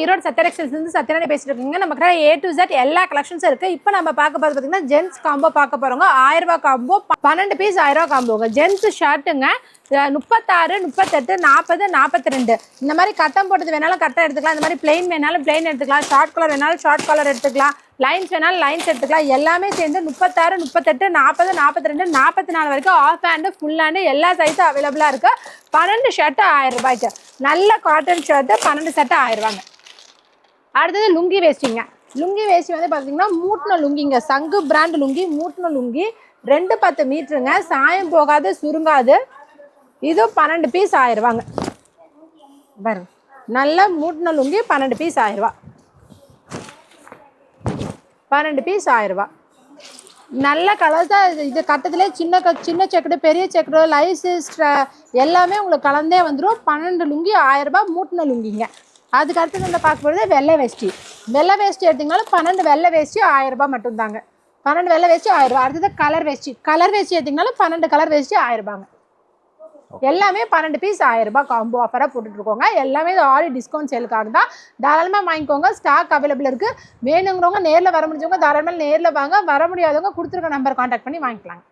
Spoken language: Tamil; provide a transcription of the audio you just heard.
ஈரோடு சத்யரக்ஷன்ஸ்லேருந்து சத்யராணி பேசிட்டு இருக்கீங்க. நம்ம கிட்ட A to Z எல்லா கலெக்ஷன்ஸும் இருக்குது. இப்போ நம்ம பார்க்க போகிறது பார்த்தீங்கன்னா ஜென்ஸ் காம்போ பார்க்க போகிறோங்க. 1000 ரூபா காம்போ, 12 பீஸ் 1000 ரூபா காம்போங்க. ஜென்ஸ் ஷர்ட்டுங்க 36, 38, 40, 42 இந்த மாதிரி கட்டம் போட்டது வேணாலும் கட்டம் எடுத்துக்கலாம். இந்த மாதிரி பிளெயின் வேணாலும் பிளெயின் எடுத்துக்கலாம். ஷார்ட் கலர் வேணாலும் ஷார்ட் கலர் எடுத்துக்கலாம். லைன்ஸ் வேணாலும் லைன்ஸ் எடுத்துக்கலாம். எல்லாமே சேர்ந்து 36, 38, 40, 42, 44 வரைக்கும் ஆஃப் ஹேண்டு ஃபுல் ஹேண்டு எல்லா சைஸும் அவைலபிளாக இருக்குது. 12 ஷர்ட்டு 1000 ரூபாய்க்கு. நல்ல காட்டன் ஷர்ட்டு 12 ஷர்ட்டு 1000 ரூபாங்க. அடுத்தது லுங்கி வேஸ்டிங்க. லுங்கி வேஸ்டி வந்து பார்த்தீங்கன்னா மூட்டின லுங்கிங்க. சங்கு பிராண்ட் லுங்கி, மூட்டின லுங்கி 210 மீட்டருங்க. சாயம் போகாது, சுருங்காது. இது 12 பீஸ் 1000 ரூபாங்க. பாருங்க, நல்ல மூட்டின லுங்கி 12 பீஸ் 1000 ரூபா. 12 பீஸ் 1000 ரூபா. நல்ல கலர் தான். இது கட்டத்திலே சின்ன செக்குடு, பெரிய செக்குடு, லைஸு எல்லாமே உங்களுக்கு கலந்தே வந்துடும். 12 லுங்கி 1000 ரூபா மூட்டின லுங்கிங்க. அதுக்கு அடுத்து நம்ம பார்க்க போகிறது வெள்ளை வேஷ்டி. வெள்ளை வேஷ்டி எடுத்திங்கனாலும் 12 வெள்ளை வேஷ்டி 1000 ரூபா மட்டும்தாங்க. 12 வெள்ளை வேஷ்டி 1000 ரூபா. அடுத்தது கலர் வேஷ்டி. கலர் வேஷ்டி எடுத்திங்கனாலும் 12 கலர் வேஷ்டி 1000 ரூபாங்க. எல்லாமே 12 பீஸ் 1000 ரூபாய் காம்போ ஆஃபராக போட்டுட்ருக்கோங்க. எல்லாமே ஆல் டிஸ்கவுண்ட் சேலுக்காக தான். தாராளமாக வாங்கிக்கோங்க. ஸ்டாக் அவைலபிள் இருக்குது. வேணுங்கிறவங்க நேரில் வர முடிஞ்சவங்க தாராளமாக நேரில் வாங்க. வர முடியாதவங்க கொடுத்துருக்க நம்பர் கான்டாக்ட் பண்ணி வாங்கிக்கலாங்க.